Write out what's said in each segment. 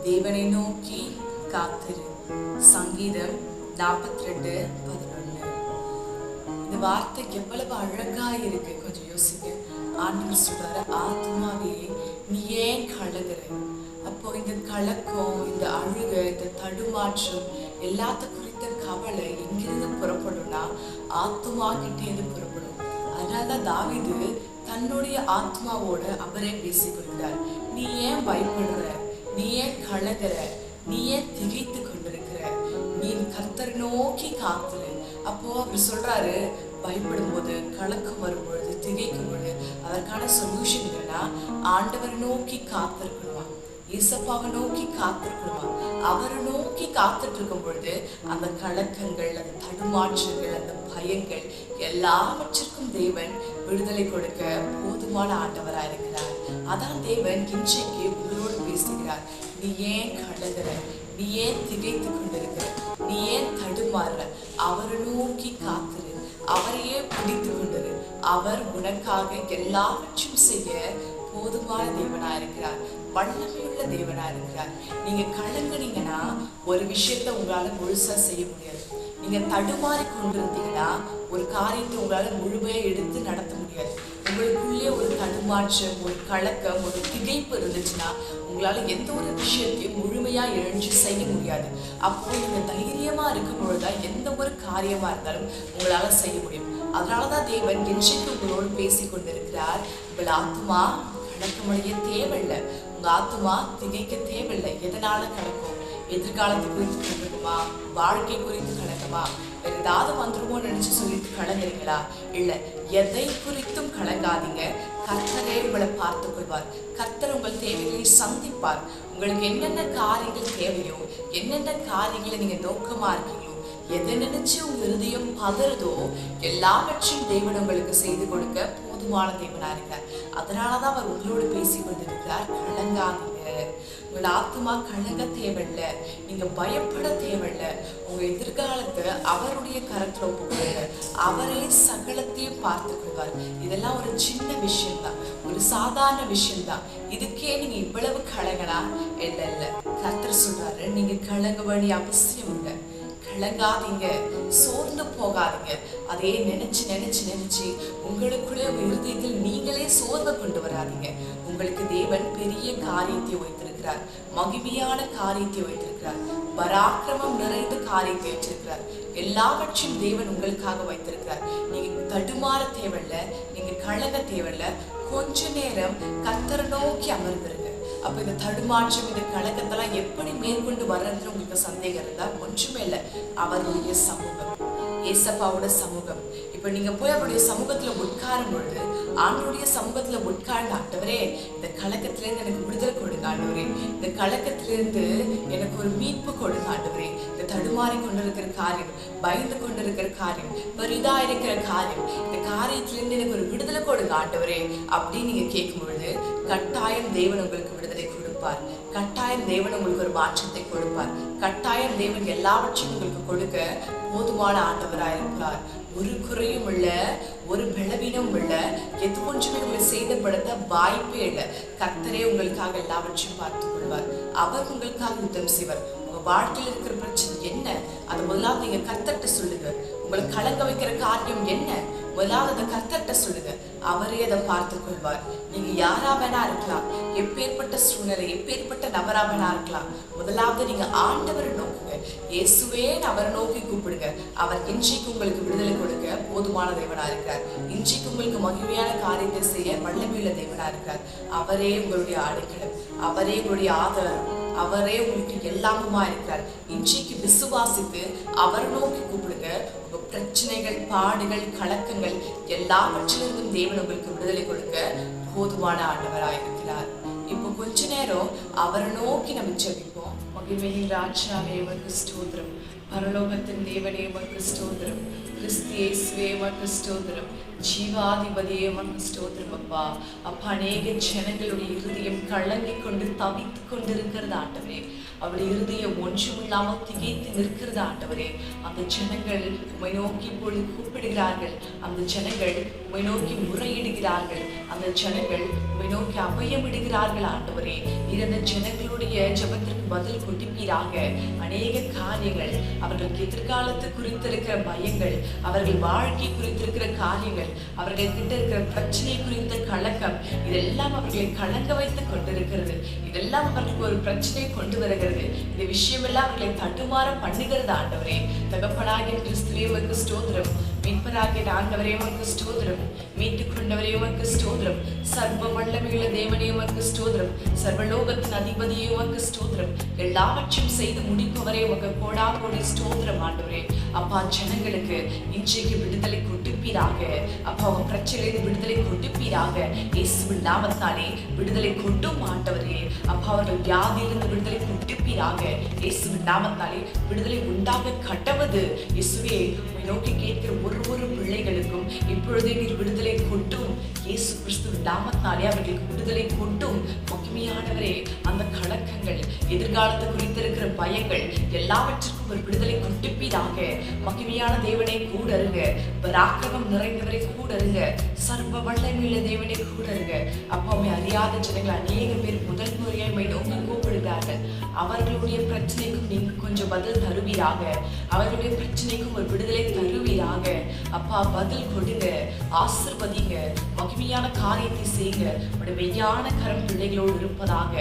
தேவனை நோக்கி காத்திரு. சங்கீதம் 42:11. இந்த வார்த்தை எவ்வளவு அழகா இருக்கு, கொஞ்சம் யோசிங்க. ஆண்டவர் சொல்றாரு, ஆத்மாவே நீ ஏன் கலங்குற? அப்போ இந்த கலக்கம், இந்த அழுக, இந்த தடுமாற்றம், எல்லாத்த குறித்த கவலை எங்கிருந்து புறப்படும்னா ஆத்மா கிட்டே இருந்து புறப்படும். அதனாலதான் தாவீது தன்னுடைய ஆத்மாவோட அவரே பேசிக்கொள்கிறார். நீ ஏன் பயப்படுற? நீ ஏன் கலங்குற? நீ ஏன் திகைத்து கொண்டிருக்கிற? நீ கர்த்தரை நோக்கி காத்துரு. அப்போ அவர் சொல்றாரு, பயப்படும் போது, கலக்கம் வரும்பொழுது, திகைக்கும் பொழுது அதற்கான சொல்யூஷன் என்னன்னா, ஆண்டவரை நோக்கி காத்திருக்கணுமா, இயேசப்பாவை நோக்கி காத்திருக்கணுமா. அவரை நோக்கி காத்துட்டு இருக்கும் பொழுது அந்த கலக்கங்கள், அந்த தடுமாற்றங்கள், அந்த பயங்கள் எல்லாவற்றிற்கும் தேவன் விடுதலை கொடுக்க போதுமான ஆண்டவராக இருக்கிறார். அதான் தேவன் இன்றைக்கு உங்களோடு பேசுகிறார். நீ ஏன் கலங்குற? நீ ஏன் திகைத்து கொண்டிருக்கிற? நீ ஏன் தடுமாறுற? அவரை நோக்கி காத்துரு, அவரையே பிடித்து கொண்டிரு. அவர் உனக்காக எல்லாவற்றையும் செய்ய போதுமான தேவனா இருக்கிறார், வல்லமையுள்ள தேவனா இருக்கிறார். நீங்க கலங்குனீங்கன்னா ஒரு விஷயத்த உங்களால முழுசா செய்ய முடியாது. நீங்க தடுமாறி கொண்டிருந்தீங்கன்னா ஒரு காரியத்தை உங்களால முழுமையா எடுத்து நடத்த முடியாது. உங்களுக்குள்ளே ஒரு தடுமாற்றம், ஒரு கலக்கம், ஒரு திகைப்பு இருந்துச்சுன்னா உங்களால எந்த ஒரு விஷயத்தையும் முழுமையா எழுந்து செய்ய முடியாது. அப்போ நீங்க தைரியமா இருக்கும் பொழுதுதான் எந்த ஒரு காரியமா இருந்தாலும் உங்களால செய்ய முடியும். அதனாலதான் தேவன் இன்றைக்கு உங்களோடு பேசி கொண்டிருக்கிறார். உங்கள் ஆத்மா கலக்கமடைய தேவையில்லை, உங்க ஆத்மா திகைக்க தேவையில்லை. எதனால கலக்கும்? எதிர்காலத்தை குறித்து கலக்குமா? வாழ்க்கை குறித்து கலக்குமா? வேற ஏதாவது வந்துருமோ நினைச்சு சொல்லிட்டு கலங்குறீங்களா? இல்ல, எதை குறித்தும் கலங்காதீங்க. கர்த்தரே உங்களை பார்த்துக் கொள்வார். கர்த்தர் உங்கள் தேவைகளை சந்திப்பார். உங்களுக்கு என்னென்ன காரியங்கள் தேவையோ, என்னென்ன காரியங்களை நீங்க நோக்கமா இருக்கீங்களோ, எதை நினைச்சு உங்க இருதயம் பதறுதோ எல்லாவற்றையும் தேவன் உங்களுக்கு செய்து கொடுக்க போதுமான தேவனா இருக்கார். அதனாலதான் அவர் உங்களோடு பேசி கொண்டிருக்கிறார். கலங்காதீங்க. உங்களோட ஆத்மா கலங்க தேவையில்லை, நீங்க பயப்பட தேவையில்லை. உங்க எதிர்காலத்தை அவருடைய கரத்துல ஒப்புக்கொடுங்க. அவரே சகலத்தையும் பார்த்து கொள்வார். இதெல்லாம் ஒரு சின்ன விஷயம்தான், ஒரு சாதாரண விஷயம்தான். இதுக்கே நீங்க இவ்வளவு கலங்கனா? இல்ல இல்ல, கர்த்தர் சொல்றாரு, நீங்க கலங்க வேண்டிய அவசியம் இல்லை. கலங்காதீங்க, சோர்ந்து போகாதீங்க. அதே நினைச்சு நினைச்சு நினைச்சு உங்களுக்குள்ளே இருதயத்தில் நீங்களே சோர்வை கொண்டு வராதீங்க. உங்களுக்கு தேவன் பெரிய காரியத்தை வைத்திருக்கிறார், மகிமையான காரியத்தை வைத்திருக்கிறார், பராக்கிரமம் நிறைந்த காரியத்தை வைத்திருக்கிறார். எல்லாவற்றையும் தேவன் உங்களுக்காக வைத்திருக்கிறார். நீங்க தடுமாற தேவையில்லை, நீங்க கலங்க தேவையில்லை. கொஞ்ச நேரம் கர்த்தரை நோக்கி அமர்ந்துருங்க. அப்ப இந்த தடுமாற்றம், இந்த கலக்கத்தெல்லாம் எப்படி மேற்கொண்டு வர்றதுன்னு உங்களுக்கு சந்தேகம் இருந்தா ஒன்றுமே இல்லை, அவருடைய சமூகம், ஏசப்பாவோட சமூகம். இப்ப நீங்க போய் அவருடைய சமூகத்துல உட்காரும் பொழுது, ஆண்டவருடைய சமூகத்துல உட்கார்ந்து, ஆண்டவரே இந்த கலக்கத்திலிருந்து எனக்கு விடுதலை கொடுங்க ஆண்டவரே, இந்த கலக்கத்திலிருந்து எனக்கு ஒரு மீட்பு கொடுங்க ஆண்டவரே, இந்த தடுமாறி கொண்டிருக்கிற காரியம், பயந்து கொண்டிருக்கிற காரியம், பெரிதா இருக்கிற காரியம், இந்த காரியத்திலிருந்து எனக்கு ஒரு விடுதலை கொடுங்க ஆண்டவரே அப்படின்னு நீங்க கேட்கும் பொழுது கட்டாயம் தேவன் உங்களுக்கு விடுதலை கொடுப்பார். கட்டாயம் தேவன் உங்களுக்கு ஒரு மாற்றத்தை கொடுப்பார். கட்டாயம் தேவன் எல்லாவற்றையும் உங்களுக்கு கொடுக்க போதுமான ஆண்டவராக இருக்கிறார். ஒரு குறையும் இல்ல, ஒரு பலவீனம் இல்ல, எது ஒன்றுமே உங்களை சேதப்படுத்த வாய்ப்பே இல்லை. கர்த்தரே உங்களுக்காக எல்லாவற்றையும் பார்த்துக் கொள்வார். அவர் உங்களுக்காக யுத்தம் செய்வார். உங்க வாழ்க்கையில் இருக்கிற பிரச்சனை என்ன, அதை முதலாவது நீங்க கர்த்தர்ட்ட சொல்லுங்க. உங்களை கலங்க வைக்கிற காரியம் என்ன, முதலாவது அதை கர்த்தர்ட்ட சொல்லுங்க. அவரே அதை பார்த்துக் கொள்வார். நீங்க யாரா வேணா இருக்கலாம், எப்பேற்பட்ட சூழ்நிலை, எப்பேற்பட்ட நபரா வேணா இருக்கலாம். முதலாவது நீங்க ஆண்டவரை நோக்குங்க. இயேசுவே அவரை நோக்கி கூப்பிடுங்க. அவர் இன்றைக்கு உங்களுக்கு விடுதலை கொடுக்க போதுமான தேவனா இருக்கிறார். இன்றைக்கு உங்களுக்கு மகிமையான காரியத்தை செய்ய வல்லமையுள்ள தேவனா இருக்கிறார். அவரே உங்களுடைய அடைக்கலம், அவரே உங்களுடைய ஆதரவு, அவரே உங்களுக்கு எல்லாமுமா இருக்கிறார். இன்றைக்கு விசுவாசித்து அவரை நோக்கி கூப்பிடுங்க. உங்க பிரச்சனைகள், பாடுகள், கலக்கங்கள் எல்லாவற்றிலிருந்தும் தேவன் உங்களுக்கு விடுதலை கொடுக்க போதுமான ஆண்டவராக இருக்கிறார். இப்போ கொஞ்ச நேரம் அவரை நோக்கி நம்ம ஜெபிப்போம். மகிமையின் ராஜாவே உமக்கு ஸ்தோத்திரம், பரலோகத்தின் தேவனே உமக்கு ஸ்தோத்திரம், கிறிஸ்து இயேசுவே உமக்கு ஸ்தோத்திரம், ஜீவாதிபதியே உமக்கு ஸ்தோத்திரம். அப்பா அப்பா, அநேக ஜனங்களுடைய இருதயம் கலங்கி கொண்டு தவித்து கொண்டிருக்கிறது ஆண்டவரே. அவருடைய இருதயம் ஒன்றுமில்லாமல் திகைத்து நிற்கிறது ஆண்டவரே. அந்த ஜனங்கள் உம்மை நோக்கி இப்பொழுது கூப்பிடுகிறார்கள். அந்த ஜனங்கள் உம்மை நோக்கி முறையிடுகிறார்கள். அந்த ஜனங்கள் உம்மை நோக்கி அபயமிடுகிறார்கள் ஆண்டவரே. இந்த ஜனங்களுடைய அவர்களுடைய ஜெபத்திற்கு பதில் கொடுப்பீராக. அநேக காரியங்கள், அவர்களுக்கு எதிர்காலத்து குறித்திருக்கிற பயங்கள், அவர்கள் வாழ்க்கை குறித்திருக்கிற காரியங்கள், அவர்கள் கிட்ட இருக்கிற பிரச்சனை குறித்த கலக்கம், இதெல்லாம் அவர்களை கலங்க வைத்துக் கொண்டிருக்கிறது. இதெல்லாம் அவர்களுக்கு ஒரு பிரச்சனை கொண்டு வருகிறது. இந்த விஷயமெல்லாம் அவர்களை தடுமாற பண்ணுகிறது. ஆண்டவரே, தகப்பனாகிய கிறிஸ்துவே உமக்கு ஸ்தோத்திரம். மீட்பராகிய ஆண்டவரே உமக்கு ஸ்தோத்திரம். மீட்டுக் கொண்டவரே உமக்கு ஸ்தோத்திரம். சர்வ வல்லமையுள்ள தேவனே உமக்கு ஸ்தோத்திரம். சர்வலோகத்தின் அதிபதியே உமக்கு ஸ்தோத்திரம். எல்லாவற்றையும் செய்து முடிப்பவரே உமக்கு கோடா கோடி ஸ்தோத்திரம். ஆண்டவரே, அப்பா, ஜனங்களுக்கு இன்றைக்கு விடுதலை கொடுப்பீராக. அப்பா, அவன் பிரச்சனையிலிருந்து விடுதலை கொடுப்பீராக. இயேசுவின் நாமத்தாலே விடுதலை கொண்டும் ஆண்டவரே. அப்பா, அவர்கள் வியாதியிலிருந்து விடுதலை கொடுப்பீராக. இயேசுவின் நாமத்தாலே விடுதலை உண்டாக கடவது. இயேசுவே, நோக்கி கேட்கிற ஒரு பிள்ளைகளுக்கும் இப்பொழுதே நீர் விடுதலை கொட்டும். இயேசு கிறிஸ்துவின் நாமத்தாலே அவர்களுக்கு விடுதலை கொட்டும். மகிமையானவரே, அந்த கலக்கங்கள், எதிர்காலத்தை குறித்திருக்கிற பயங்கள் எல்லாவற்றிற்கும் ஒரு விடுதலை கொட்டுப்பீராக. மகிமையான தேவனை கூட இருங்க. பராக்கிரமம் நிறைந்தவரை கூட இருங்க. சர்வ வல்லமையுள்ள தேவனை கூட இருங்க. அப்பாவை அறியாத ஜனங்கள் அநேக பேர் முதல் முறையாய் நோக்கி கூப்பிடுகிறார்கள். அவர்களுடைய பிரச்சனைக்கும் நீங்க கொஞ்சம் பதில் தருவீராக. அவர்களுடைய பிரச்சனைக்கும் ஒரு விடுதலை தருவீராக. அப்பா, பதில் கொடுங்க, ஆசீர்வதிங்க, மகிமையான காரியத்தை செய்யுங்க. உடைய மெய்யான கரம் பிள்ளைகளோடு இருப்பதாக.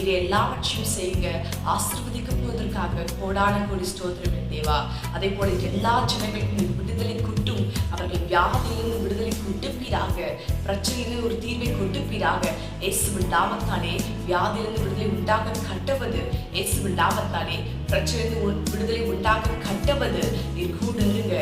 இது எல்லாவற்றையும் செய்யுங்க. ஆசீர்வதிக்க போவதற்காக கோடான கோடி ஸ்தோத்திரம் தேவா. அதே போல எல்லா ஜனங்களுக்கும் விடுதலை கொட்டும். அவர்கள் வியாதியிலிருந்து விடுதலை கொட்டுப்பீராக. பிரச்சனையிலிருந்து ஒரு தீர்வை கொட்டுப்பீராக. இயேசுவின் நாமத்தாலே வியாதியிலிருந்து விடுதலை உண்டாக கட்டவது. இயேசுவின் நாமத்தாலே பிரச்சனையிலிருந்து விடுதலை உண்டாக கட்டவது. நீர் கூட இருங்க.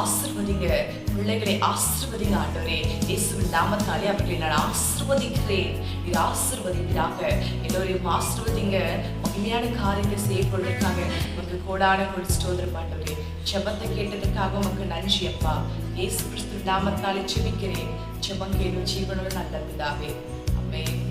ஆசீர்வதிங்க பிள்ளைகளை, ஆசீர்வதிங்க ஆண்டவரே. இயேசுவின் நாமத்தாலே அவர்களை நான் ஆசீர்வதிக்கிறேன். நீர் ஆசீர்வதிப்பீராக. எல்லோரையும் ஆசீர்வதிங்க. மகிமையான காரியத்தை செய்யப்படுவதற்காக உங்களுக்கு கோடான கோடி ஸ்தோத்திரம் ஆண்டவரே. ஜெபத்தை கேட்டதற்காக உமக்கு நன்றி அப்பா. இயேசு கிறிஸ்து நாமத்தாலே ஜெபிக்கிறேன். ஜெபம் கேளும் ஜீவனுள்ள நல்ல பிதாவே. ஆமென்.